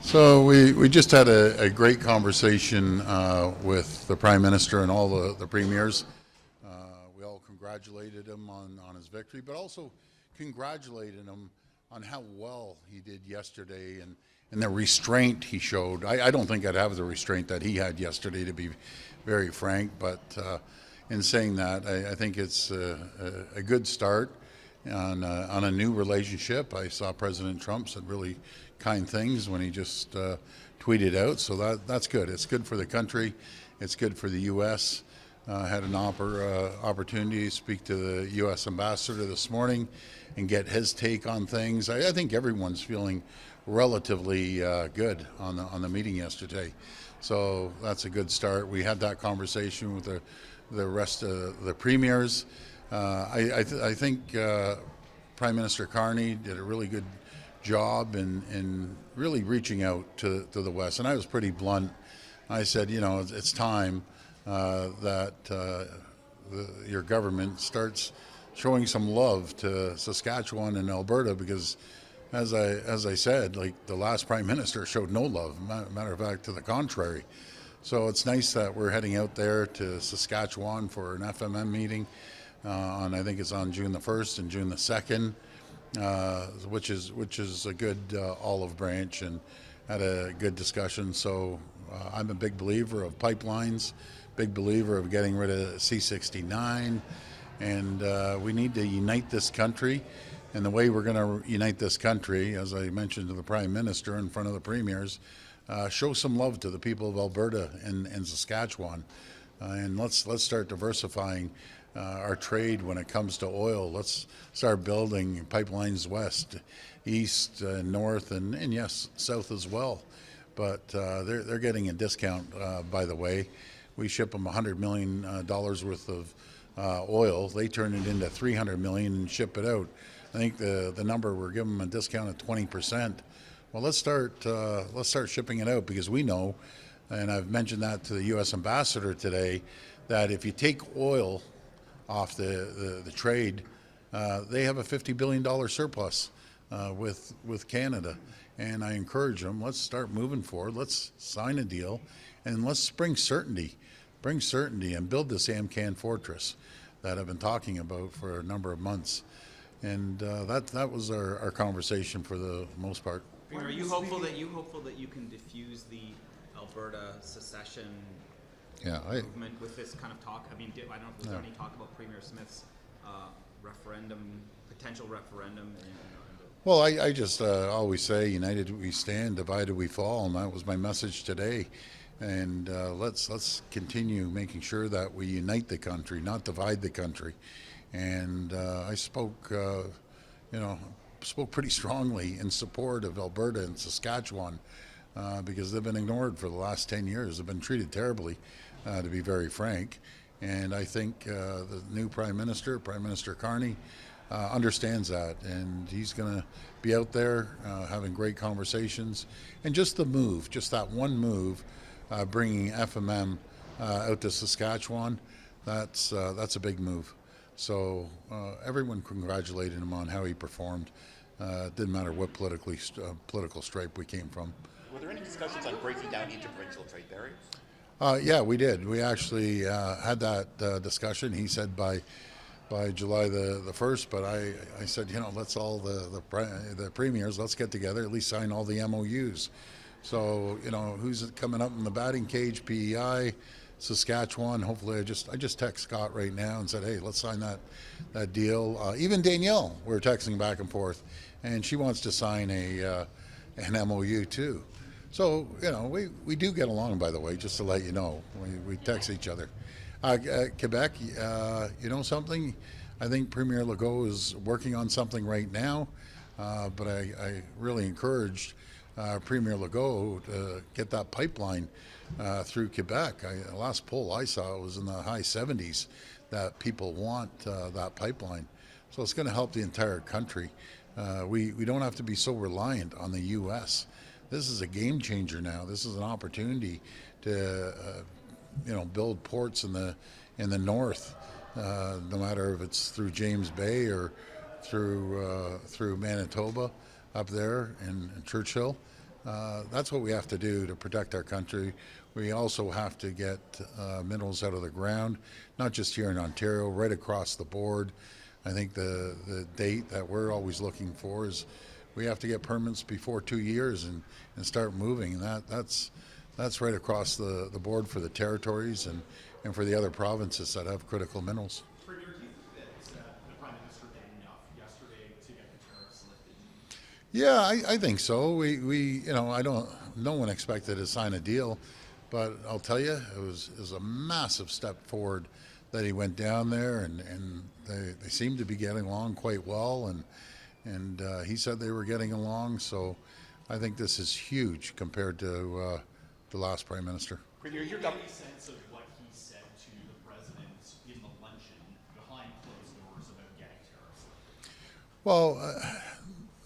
So we just had a great conversation with the Prime Minister and all the premiers. We all congratulated him on his victory, but also congratulated him on how well he did yesterday and the restraint he showed. I don't think I'd have the restraint that he had yesterday, to be very frank, but in saying that, I think it's a good start on a new relationship. I saw President Trump said really kind things when he just tweeted out, so that's good. It's good for the country. It's good for the U.S. Had an opportunity to speak to the U.S. ambassador this morning and get his take on things. I think everyone's feeling relatively good on the meeting yesterday, so that's a good start. We had that conversation with the rest of the premiers. I think Prime Minister Carney did a really good job in really reaching out to the West, and I was pretty blunt. I said, it's time that your government starts showing some love to Saskatchewan and Alberta, because as I said, like the last Prime Minister showed no love, matter of fact, to the contrary. So it's nice that we're heading out there to Saskatchewan for an FMM meeting I think it's on June the 1st and June the 2nd, which is a good olive branch, and had a good discussion. So I'm a big believer of pipelines, big believer of getting rid of C69, and we need to unite this country. And the way we're going to unite this country, as I mentioned to the Prime Minister in front of the premiers, show some love to the people of Alberta and Saskatchewan, and let's start diversifying our trade when it comes to oil. Let's start building pipelines west, east, north, and yes, south as well. But they're getting a discount, by the way. We ship them $100 million worth of oil. They turn it into $300 million and ship it out. I think the number, we're giving them a discount of 20%. Well, let's start shipping it out, because we know, and I've mentioned that to the U.S. ambassador today, that if you take oil off the trade, they have a $50 billion surplus with Canada. And I encourage them, let's start moving forward. Let's sign a deal, and let's bring certainty and build this AmCan fortress that I've been talking about for a number of months. And that was our conversation for the most part. Are you hopeful that you can diffuse the Alberta secession movement with this kind of talk? I mean, I don't know if there was any talk about Premier Smith's potential referendum. Well, I just always say, united we stand, divided we fall, and that was my message today. And let's continue making sure that we unite the country, not divide the country. And I spoke pretty strongly in support of Alberta and Saskatchewan, because they've been ignored for the last 10 years. They've been treated terribly, to be very frank. And I think the new Prime Minister Carney, understands that, and he's going to be out there having great conversations. And just that one move, bringing FMM out to Saskatchewan, that's a big move. So everyone congratulated him on how he performed. Didn't matter what political stripe we came from. Were there any discussions on breaking down interprovincial trade barriers? Yeah, we did. We actually had that discussion. He said by July the 1st, but I said, let's all the premiers, let's get together, at least sign all the MOUs. So, who's coming up in the batting cage? PEI, Saskatchewan. Hopefully, I just text Scott right now and said, hey, let's sign that deal. Even Danielle, we're texting back and forth, and she wants to sign an MOU too. So, we do get along, by the way, just to let you know. We text each other. Quebec, something? I think Premier Legault is working on something right now, but I really encouraged Premier Legault to get that pipeline through Quebec. The last poll I saw was in the high 70s that people want that pipeline. So it's going to help the entire country. We don't have to be so reliant on the U.S. This is a game changer now. This is an opportunity to build ports in the north, no matter if it's through James Bay or through Manitoba up there in Churchill. That's what we have to do to protect our country. We also have to get minerals out of the ground, not just here in Ontario, right across the board. I think the date that we're always looking for is we have to get permits before 2 years and start moving. And that's right across the board for the territories and for the other provinces that have critical minerals. Premier, do you think that the Prime Minister did enough yesterday to get the tariffs lifted? Yeah, I think so. No one expected to sign a deal, but I'll tell you, it was a massive step forward that he went down there, and they seemed to be getting along quite well, and he said they were getting along. So I think this is huge compared to the last Prime Minister. Premier, your Do you have government. any sense of what he said to the President in the luncheon behind closed doors about getting tariffs lifted? Well,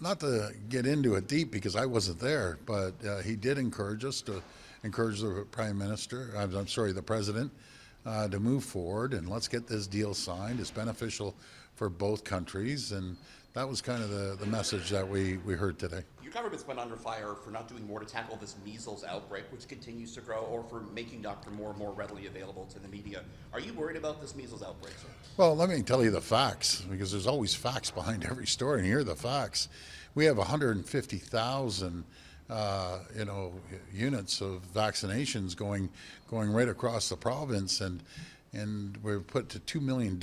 not to get into it deep because I wasn't there, but he did encourage us to encourage the Prime Minister, I'm sorry, the President, to move forward and let's get this deal signed. It's beneficial for both countries, and that was kind of the message that we heard today. Your government's been under fire for not doing more to tackle this measles outbreak, which continues to grow, or for making Dr. Moore more readily available to the media. Are you worried about this measles outbreak, sir? Well, let me tell you the facts, because there's always facts behind every story, and here are the facts. We have 150,000 units of vaccinations going right across the province, and we've put a $2 million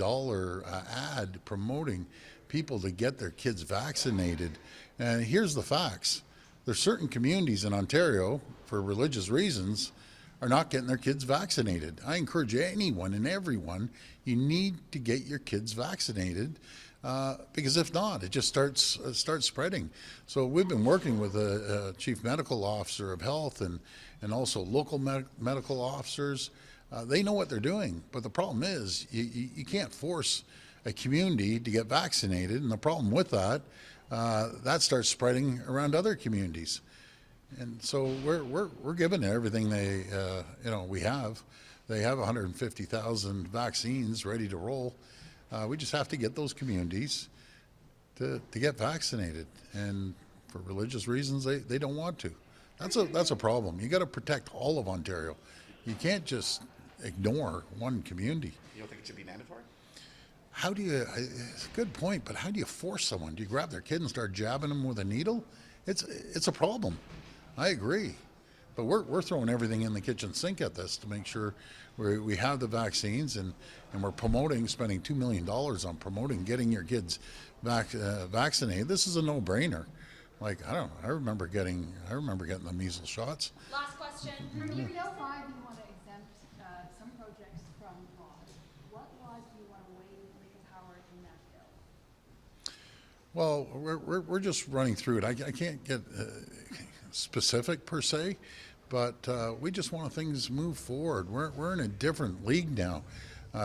ad promoting people to get their kids vaccinated. And here's the facts. There's certain communities in Ontario, for religious reasons, are not getting their kids vaccinated. I encourage anyone and everyone, you need to get your kids vaccinated, because if not, it just starts spreading. So we've been working with a chief medical officer of health and also local medical officers. They know what they're doing, but the problem is you can't force a community to get vaccinated, and the problem with that, that starts spreading around other communities. And so we're giving everything we have. They have 150,000 vaccines ready to roll. We just have to get those communities to get vaccinated, and for religious reasons, they don't want to. That's a problem. You got to protect all of Ontario. You can't just ignore one community. You don't think it should be mandatory? How do you? It's a good point, but how do you force someone? Do you grab their kid and start jabbing them with a needle? It's a problem. I agree, but we're throwing everything in the kitchen sink at this to make sure we have the vaccines, and we're spending $2 million on promoting getting your kids vaccinated. This is a no-brainer. Like, I don't know. I remember getting the measles shots. Last question. From UPL 5, you want to exempt some projects from laws. What laws do you want to waive legal power in that bill? Well, we're just running through it. I can't get specific per se, but we just want things to move forward. We're in a different league now.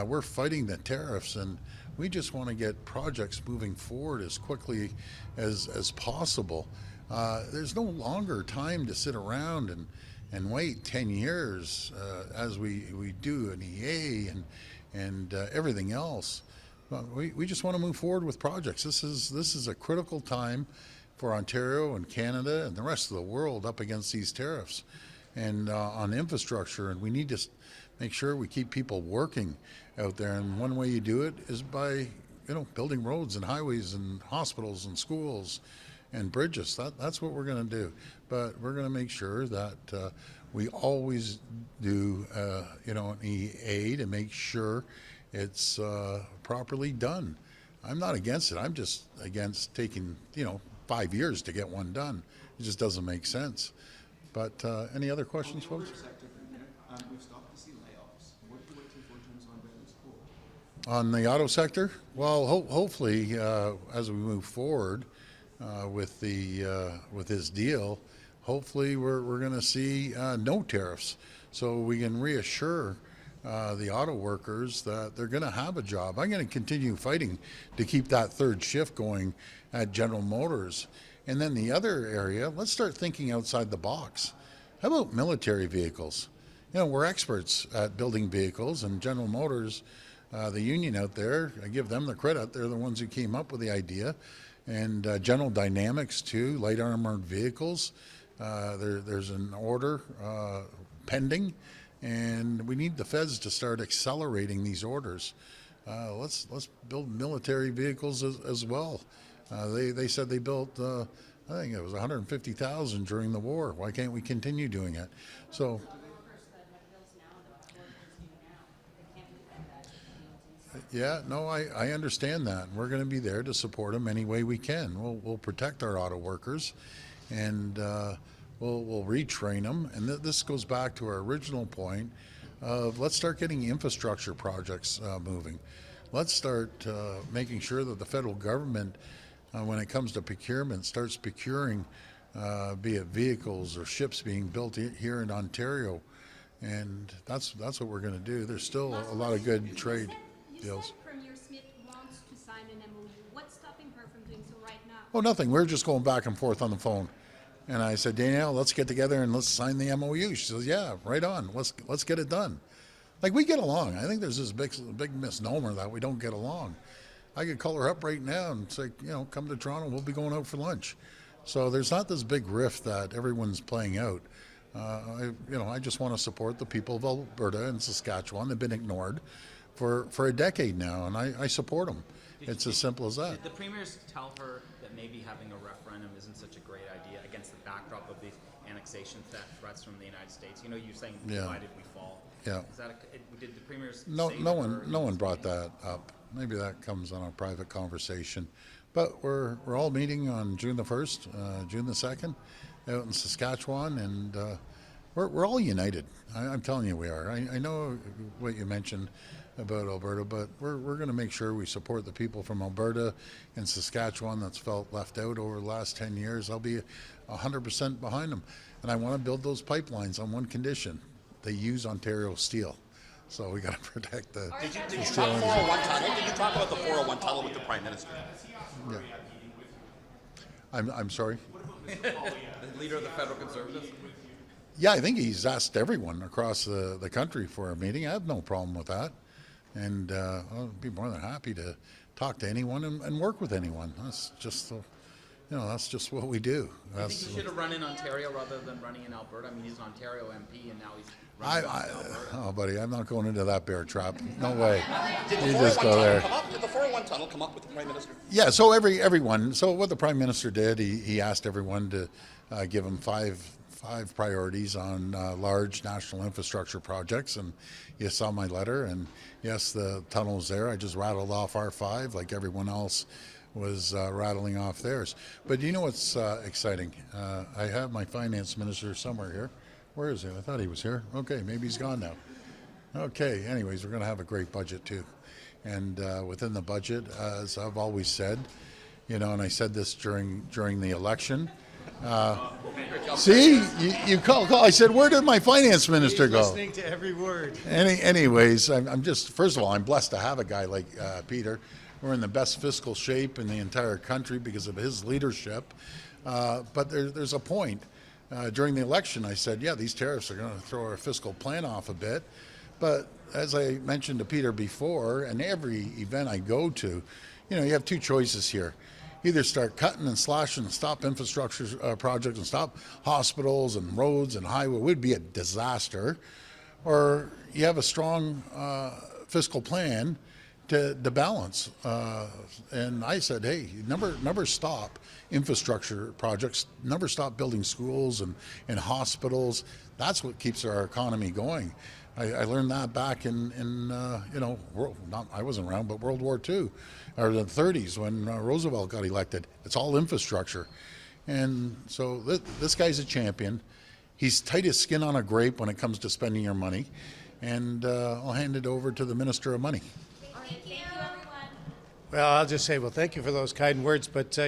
We're fighting the tariffs, and we just want to get projects moving forward as quickly as possible. There's no longer time to sit around and wait 10 years as we do an EA and everything else. We just want to move forward with projects. This is a critical time for Ontario and Canada and the rest of the world up against these tariffs and on infrastructure, and we need to make sure we keep people working out there, and one way you do it is by building roads and highways and hospitals and schools and bridges. That's what we're going to do, but we're going to make sure that we always do an EA to make sure it's properly done. I'm not against it. I'm just against taking 5 years to get one done. It just doesn't make sense. But any other questions, folks? We've stopped to see layoffs. What are you waiting for in terms of unveiling school? On the auto sector, well, hopefully, as we move forward with this deal, hopefully we're going to see no tariffs, so we can reassure the auto workers that they're going to have a job. I'm going to continue fighting to keep that third shift going at General Motors. And then the other area, let's start thinking outside the box. How about military vehicles? We're experts at building vehicles, and General Motors, the union out there, I give them the credit. They're the ones who came up with the idea. And General Dynamics too, light armored vehicles. There's an order pending, and we need the feds to start accelerating these orders. Let's build military vehicles as well. They said they built, I think it was 150,000 during the war. Why can't we continue doing it? So. Yeah, no, I understand that. We're going to be there to support them any way we can. We'll protect our auto workers, and we'll retrain them. And this goes back to our original point of let's start getting infrastructure projects moving. Let's start making sure that the federal government, when it comes to procurement, starts procuring, be it vehicles or ships being built here in Ontario. And that's what we're going to do. There's still a lot of good trade deals. You said Premier Smith wants to sign an MOU. What's stopping her from doing so right now? Oh, nothing. We're just going back and forth on the phone. And I said, Danielle, let's get together and let's sign the MOU. She says, yeah, right on. Let's get it done. Like, we get along. I think there's this big misnomer that we don't get along. I could call her up right now and say, come to Toronto. We'll be going out for lunch. So there's not this big rift that everyone's playing out. I just want to support the people of Alberta and Saskatchewan. They've been ignored for a decade now, and I support them. It's as simple as that. Did the premiers tell her that maybe having a referendum isn't such a great idea against the backdrop of these annexation threats from the United States? You're saying, why did we fall? Yeah. Is that did the premiers No say no one brought that up. Maybe that comes on a private conversation. But we're all meeting on June the 1st, June the 2nd, out in Saskatchewan, and we're all united. I'm telling you we are. I know what you mentioned about Alberta, but we're going to make sure we support the people from Alberta and Saskatchewan that's felt left out over the last 10 years. I'll be 100% behind them. And I want to build those pipelines on one condition. They use Ontario steel. So we got to protect the Did you talk 401 tunnel? Did you talk about the 401 tunnel with the Prime Minister? Yeah. I'm sorry? The leader of the federal Conservatives? Yeah, I think he's asked everyone across the country for a meeting. I have no problem with that. And I'll be more than happy to talk to anyone and work with anyone. That's just that's just what we do. Do you think he should have run in Ontario rather than running in Alberta? I mean, he's an Ontario MP, and now he's running in Alberta. Oh, buddy, I'm not going into that bear trap. No way. Did the You 401 just go tunnel there. come up? Did the 401 tunnel come up with the Prime Minister? Yeah, so everyone. So what the Prime Minister did, he asked everyone to give him five priorities on large national infrastructure projects, and you saw my letter, and yes, the tunnel's there. I just rattled off our 5 like everyone else was rattling off theirs. But you know what's exciting? I have my finance minister somewhere here. Where is he? I thought he was here. Okay, maybe he's gone now. Okay, anyways, we're going to have a great budget too. And within the budget, as I've always said, and I said this during the election, see, you call. I said, where did my finance minister go? Listening to every word. Anyways, I'm just, first of all, I'm blessed to have a guy like Peter. We're in the best fiscal shape in the entire country because of his leadership. But there's a point. During the election, I said, yeah, these tariffs are going to throw our fiscal plan off a bit. But as I mentioned to Peter before, and every event I go to, you have 2 choices here. Either start cutting and slashing and stop infrastructure projects and stop hospitals and roads and highway. It would be a disaster. Or you have a strong fiscal plan to balance. And I said, hey, never stop infrastructure projects, never stop building schools and hospitals. That's what keeps our economy going. I learned that back in I wasn't around, but World War II, or the 30s when Roosevelt got elected. It's all infrastructure. And so this guy's a champion. He's tight as skin on a grape when it comes to spending your money. And I'll hand it over to the Minister of Money. Thank you, everyone. Well, I'll just say, thank you for those kind words. But,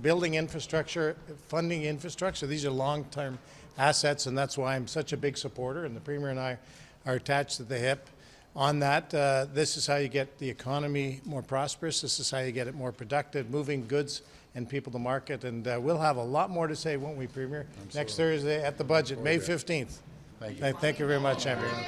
building infrastructure, funding infrastructure, these are long-term assets, and that's why I'm such a big supporter, and the Premier and I are attached to the hip on that. This is how you get the economy more prosperous. This is how you get it more productive, moving goods and people to market. And we'll have a lot more to say, won't we, Premier? Next Thursday at the budget, May 15th. Thank you. Thank you very much, everyone.